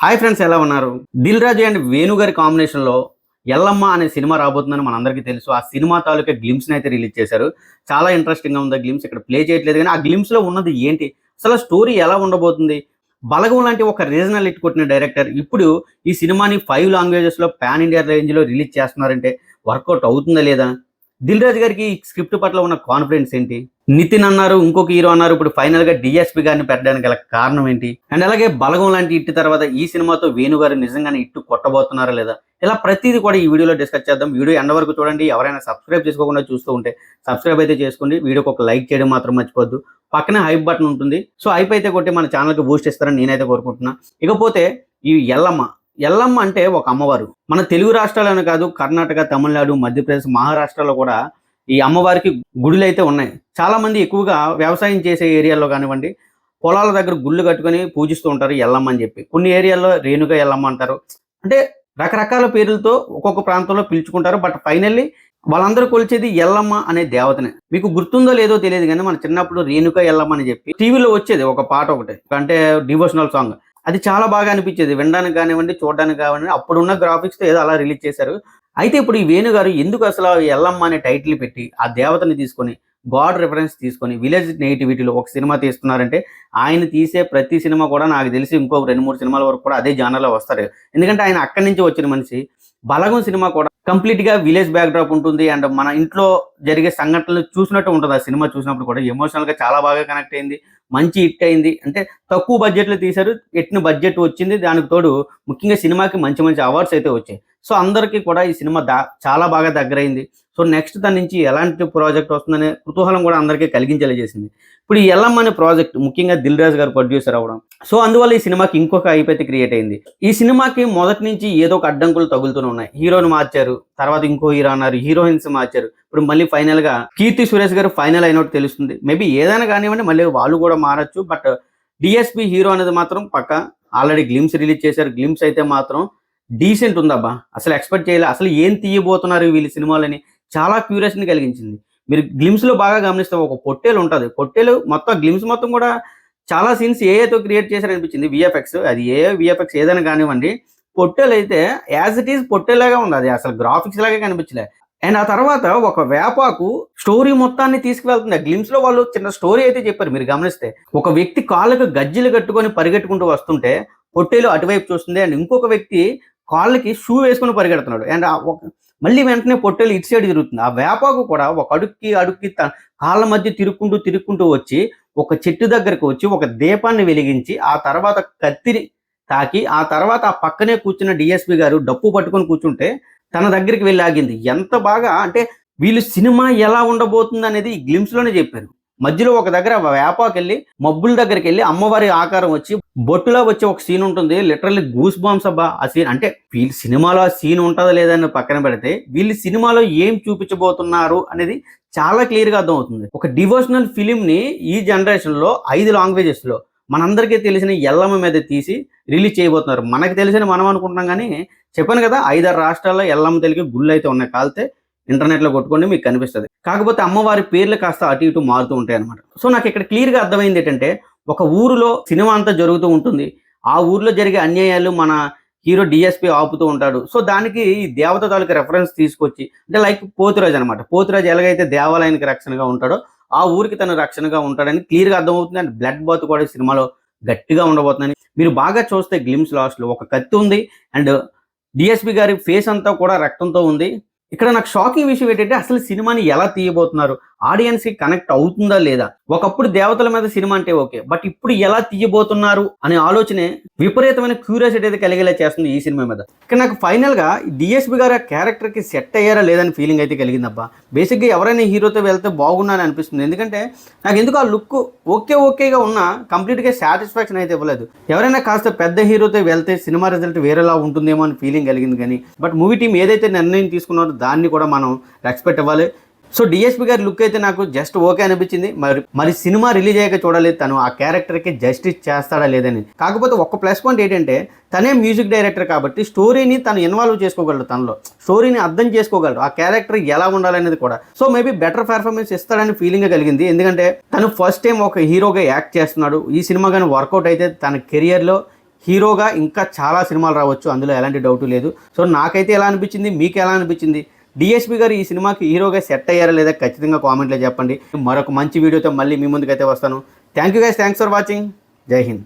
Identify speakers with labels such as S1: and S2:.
S1: Hi friends, ఎలా ఉన్నారు? Dil Raju and Venu గారి కాంబినేషన్లో ఎల్లమ్మ అనే సినిమా రాబోతుందని మనందరికీ తెలుసు. ఆ సినిమా తాలూకా గ్లిమ్స్ని అయితే రిలీజ్ చేశారు. చాలా ఇంట్రెస్టింగ్గా ఉంది. ఆ గ్లిమ్స్ ఇక్కడ ప్లే చేయట్లేదు, కానీ ఆ గ్లిమ్స్లో ఉన్నది ఏంటి, అసలు స్టోరీ ఎలా ఉండబోతుంది? బలగం లాంటి ఒక రీజనల్ హిట్ కొట్టిన డైరెక్టర్ ఇప్పుడు ఈ సినిమాని 5 లాంగ్వేజెస్లో పాన్ ఇండియా రేంజ్లో రిలీజ్ చేస్తున్నారంటే వర్కౌట్ అవుతుందా లేదా? దిల్ రాజు గారికి ఈ స్క్రిప్ట్ పట్ల ఉన్న కాన్ఫిడెన్స్ ఏంటి? నితిన్ అన్నారు, ఇంకొక హీరో అన్నారు, ఇప్పుడు ఫైనల్ గా డిఎస్పి గారిని పెట్టడానికి గల కారణం ఏంటి? అండ్ అలాగే బలగం లాంటి ఇట్టు తర్వాత ఈ సినిమాతో వేణు గారు నిజంగానే ఇట్టు కొట్టబోతున్నారా లేదా? ఇలా ప్రతిదీ కూడా ఈ వీడియోలో డిస్కస్ చేద్దాం. వీడియో ఎండ్ వరకు చూడండి. ఎవరైనా సబ్స్క్రైబ్ చేసుకోకుండా చూస్తూ ఉంటే సబ్స్క్రైబ్ అయితే చేసుకోండి. వీడియోకి ఒక లైక్ చేయడం మాత్రం మర్చిపోద్దు. పక్కనే హైప్ బటన్ ఉంటుంది, సో హైప్ అయితే కొట్టి మన ఛానల్కి బూస్ట్ ఇస్తారని నేనైతే కోరుకుంటున్నా. ఇకపోతే ఈ ఎల్లమ్మ అంటే ఒక అమ్మవారు. మన తెలుగు రాష్ట్రాల్లోనే కాదు, కర్ణాటక, తమిళనాడు, మధ్యప్రదేశ్, మహారాష్ట్రలో కూడా ఈ అమ్మవారికి గుడులు అయితే ఉన్నాయి. చాలా మంది ఎక్కువగా వ్యవసాయం చేసే ఏరియాల్లో కానివ్వండి, పొలాల దగ్గర గుళ్ళు కట్టుకొని పూజిస్తూ ఉంటారు ఎల్లమ్మ అని చెప్పి. కొన్ని ఏరియాల్లో రేణుగా ఎల్లమ్మ అంటారు. అంటే రకరకాల పేర్లతో ఒక్కొక్క ప్రాంతంలో పిలుచుకుంటారు. బట్ ఫైనల్లీ వాళ్ళందరూ కొలిచేది ఎల్లమ్మ అనే దేవతనే. మీకు గుర్తుందో లేదో తెలియదు, కానీ మన చిన్నప్పుడు రేణుక ఎల్లమ్మ అని చెప్పి టీవీలో వచ్చేది ఒక పాట ఒకటి, అంటే డివోషనల్ సాంగ్. అది చాలా బాగా అనిపించేది వినడానికి కానివ్వండి, చూడడానికి కానివ్వండి. అప్పుడున్న గ్రాఫిక్స్తో ఏదో అలా రిలీజ్ చేశారు. అయితే ఇప్పుడు ఈ వేణు గారు ఎందుకు అసలు ఎల్లమ్మ అనే టైటిల్ పెట్టి ఆ దేవతని తీసుకొని, గాడ్ రిఫరెన్స్ తీసుకొని విలేజ్ నేటివిటీలో ఒక సినిమా తీస్తున్నారంటే, ఆయన తీసే ప్రతి సినిమా కూడా నాకు తెలిసి ఇంకో 2-3 సినిమాల వరకు కూడా అదే జానర్లో వస్తారు. ఎందుకంటే ఆయన అక్కడి నుంచి వచ్చిన మనిషి. బలగం సినిమా కూడా కంప్లీట్గా విలేజ్ బ్యాక్డ్రాప్ ఉంటుంది. అండ్ మన ఇంట్లో జరిగే సంఘటనలు చూసినట్టు ఉంటుంది. ఆ సినిమా చూసినప్పుడు కూడా ఎమోషనల్గా చాలా బాగా కనెక్ట్ అయింది. మంచి హిట్ అయింది. అంటే తక్కువ బడ్జెట్లో తీశారు, ఎట్టిన బడ్జెట్ వచ్చింది. దానికి తోడు ముఖ్యంగా సినిమాకి మంచి మంచి అవార్డ్స్ అయితే వచ్చాయి. సో అందరికీ కూడా ఈ సినిమా చాలా బాగా దగ్గరైంది. సో నెక్స్ట్ దాని నుంచి ఎలాంటి ప్రాజెక్ట్ వస్తుందనే కుతూహలం కూడా అందరికీ కలిగించేలా చేసింది. ఇప్పుడు ఈ ఎల్లమ్మ అనే ప్రాజెక్ట్ ముఖ్యంగా దిల్ రాజు గారు ప్రొడ్యూసర్ అవ్వడం, సో అందువల్ల ఈ సినిమాకి ఇంకొక హైప్ అయితే క్రియేట్ అయింది. ఈ సినిమాకి మొదటి నుంచి ఏదో ఒక అడ్డంకులు తగులుతూనే ఉన్నాయి. హీరోని మార్చారు, తర్వాత ఇంకో హీరో అన్నారు, హీరోయిన్స్ మార్చారు. ఇప్పుడు మళ్ళీ ఫైనల్ గా కీర్తి సురేష్ గారు ఫైనల్ అయినట్టు తెలుస్తుంది. మేబీ ఏదైనా కానివ్వండి, మళ్ళీ వాళ్ళు కూడా మారచ్చు. బట్ డిఎస్పి హీరో అనేది మాత్రం పక్క. ఆల్రెడీ గ్లిమ్స్ రిలీజ్ చేశారు. గ్లిమ్స్ అయితే మాత్రం డీసెంట్ ఉందబ్బా. అసలు ఎక్స్పెక్ట్ చేయలే. అసలు ఏం తీయబోతున్నారు వీళ్ళ సినిమాలని చాలా క్యూరియాసిటీ కలిగించింది. మీరు గ్లిమ్స్ లో బాగా గమనిస్తే ఒక పొట్టేలు ఉంటుంది. పొట్టేలు మొత్తం గ్లిమ్స్ మొత్తం కూడా చాలా సీన్స్ ఏతో క్రియేట్ చేశారనిపించింది. విఎఫ్ఎక్స్, అది విఎఫ్ఎక్స్ ఏదైనా కానివ్వండి, పొట్టేలు అయితే యాజ్ ఇట్ ఈజ్ పొట్టేలాగా ఉంది. అది అసలు గ్రాఫిక్స్ లాగే కనిపించలే. అండ్ ఆ తర్వాత ఒక వేపాకు స్టోరీ మొత్తాన్ని తీసుకువెళ్తుంది. గ్లిమ్స్ లో వాళ్ళు చిన్న స్టోరీ అయితే చెప్పారు. మీరు గమనిస్తే ఒక వ్యక్తి కాళ్ళకు గజ్జలు కట్టుకొని పరిగెట్టుకుంటూ వస్తుంటే పొట్టేలు అటువైపు చూస్తుంది. అండ్ ఇంకొక వ్యక్తి కాళ్ళకి షూ వేసుకుని పరిగెడుతున్నాడు. అండ్ మళ్ళీ వెంటనే పొట్టేలు ఇటు సైడ్ తిరుగుతుంది. ఆ వేపాకు కూడా ఒక అడుక్కి కాళ్ళ మధ్య తిరుక్కుంటూ వచ్చి ఒక చెట్టు దగ్గరకు వచ్చి ఒక దీపాన్ని వెలిగించి ఆ తర్వాత కత్తిని తాకి ఆ తర్వాత ఆ పక్కనే కూర్చున్న డిఎస్పి గారు డప్పు పట్టుకొని కూర్చుంటే తన దగ్గరికి వెళ్ళి ఆగింది. ఎంత బాగా అంటే వీళ్ళు సినిమా ఎలా ఉండబోతుంది అనేది ఈ గ్లిమ్స్ లోనే చెప్పారు. మధ్యలో ఒక దగ్గర వేపాకి వెళ్ళి మబ్బుల దగ్గరికి వెళ్ళి అమ్మవారి ఆకారం వచ్చి బొట్టులో వచ్చే ఒక సీన్ ఉంటుంది. లిటరల్లీ గూస్ బాంబ్స్ అబ్బా ఆ సీన్. అంటే వీళ్ళ సినిమాలో ఆ సీన్ ఉంటుందా లేదని పక్కన పెడితే వీళ్ళు సినిమాలో ఏం చూపించబోతున్నారు అనేది చాలా క్లియర్ గా అర్థమవుతుంది. ఒక డివోషనల్ ఫిలిం ని ఈ జనరేషన్ లో 5 లాంగ్వేజెస్ లో మనందరికీ తెలిసిన ఎల్లమ్మ మీద తీసి రిలీజ్ చేయబోతున్నారు. మనకు తెలిసిన మనం అనుకుంటున్నాం, కానీ చెప్పాను కదా 5-6 రాష్ట్రాల్లో ఎల్లమ్మ తెలికి గుళ్ళు అయితే ఉన్నాయి. కాలితే ఇంటర్నెట్లో కొట్టుకోండి, మీకు కనిపిస్తుంది. కాకపోతే అమ్మవారి పేర్లు కాస్త అటు ఇటు మారుతూ ఉంటాయి అనమాట. సో నాకు ఇక్కడ క్లియర్గా అర్థమైంది ఏంటంటే, ఒక ఊరిలో సినిమా అంతా జరుగుతూ ఉంటుంది. ఆ ఊరిలో జరిగే అన్యాయాలు మన హీరో డిఎస్పి ఆపుతూ ఉంటాడు. సో దానికి ఈ దేవత తాలూకు రెఫరెన్స్ తీసుకొచ్చి, అంటే లైక్ పోతురాజు అనమాట. పోతురాజు ఎలాగైతే దేవాలయానికి రక్షణగా ఉంటాడో ఆ ఊరికి తను రక్షణగా ఉంటాడని క్లియర్గా అర్థమవుతుంది. అండ్ బ్లడ్ బాత్ కూడా సినిమాలో గట్టిగా ఉండబోతుందని మీరు బాగా చూస్తే గ్లిమ్స్ లాస్ట్లో ఒక కత్తి ఉంది. అండ్ డిఎస్పి గారి ఫేస్ అంతా కూడా రక్తంతో ఉంది. ఇక్కడ నాకు షాకింగ్ విషయం ఏంటంటే, అసలు సినిమాని ఎలా తీయబోతున్నారు, ఆడియన్స్ కి కనెక్ట్ అవుతుందా లేదా? ఒకప్పుడు దేవతల మీద సినిమా అంటే ఓకే, బట్ ఇప్పుడు ఎలా తీయబోతున్నారు అనే ఆలోచనే విపరీతమైన క్యూరియాసిటీ అయితే కలిగేలా చేస్తుంది ఈ సినిమా మీద. ఇక్కడ నాకు ఫైనల్ గా డిఎస్పి గారు ఆ క్యారెక్టర్ కి సెట్ అయ్యారా లేదని ఫీలింగ్ అయితే కలిగిందబ్బా. బేసిక్ గా ఎవరైనా హీరోతో వెళ్తే బాగున్నాను అనిపిస్తుంది. ఎందుకంటే నాకు ఎందుకు ఆ లుక్ ఓకేగా ఉన్నా కంప్లీట్ గా సాటిస్ఫాక్షన్ అయితే ఇవ్వలేదు. ఎవరైనా కాస్త పెద్ద హీరోతో వెళ్తే సినిమా రిజల్ట్ వేరేలా ఉంటుందేమో అని ఫీలింగ్ కలిగింది. కానీ బట్ మూవీ టీం ఏదైతే నిర్ణయం తీసుకున్నారో దాన్ని కూడా మనం రెస్పెక్ట్ ఇవ్వాలి. సో డిఎస్పి గారి లుక్ అయితే నాకు జస్ట్ ఓకే అనిపించింది. మరి సినిమా రిలీజ్ అయ్యాక చూడాలి తను ఆ క్యారెక్టర్కి జస్టిస్ చేస్తాడా లేదని. కాకపోతే ఒక్క ప్లస్ పాయింట్ ఏంటంటే, తనే మ్యూజిక్ డైరెక్టర్ కాబట్టి స్టోరీని తను ఇన్వాల్వ్ చేసుకోగలడు. తనలో స్టోరీని అర్థం చేసుకోగలడు, ఆ క్యారెక్టర్ ఎలా ఉండాలనేది కూడా. సో మేబీ బెటర్ పెర్ఫార్మెన్స్ ఇస్తాడని ఫీలింగ్ కలిగింది. ఎందుకంటే తను ఫస్ట్ టైం ఒక హీరోగా యాక్ట్ చేస్తున్నాడు. ఈ సినిమా కానీ వర్కౌట్ అయితే తన కెరియర్లో హీరోగా ఇంకా చాలా సినిమాలు రావచ్చు, అందులో ఎలాంటి డౌట్ లేదు. సో నాకైతే ఎలా అనిపించింది, మీకు ఎలా అనిపించింది? డిఎస్పి గారు ఈ సినిమాకి హీరోగా సెట్ అయ్యారా లేదా ఖచ్చితంగా కామెంట్లో చెప్పండి. మరొక మంచి వీడియోతో మళ్ళీ మీ ముందుకైతే వస్తాను. Thank you guys, thanks for watching. జై హింద్.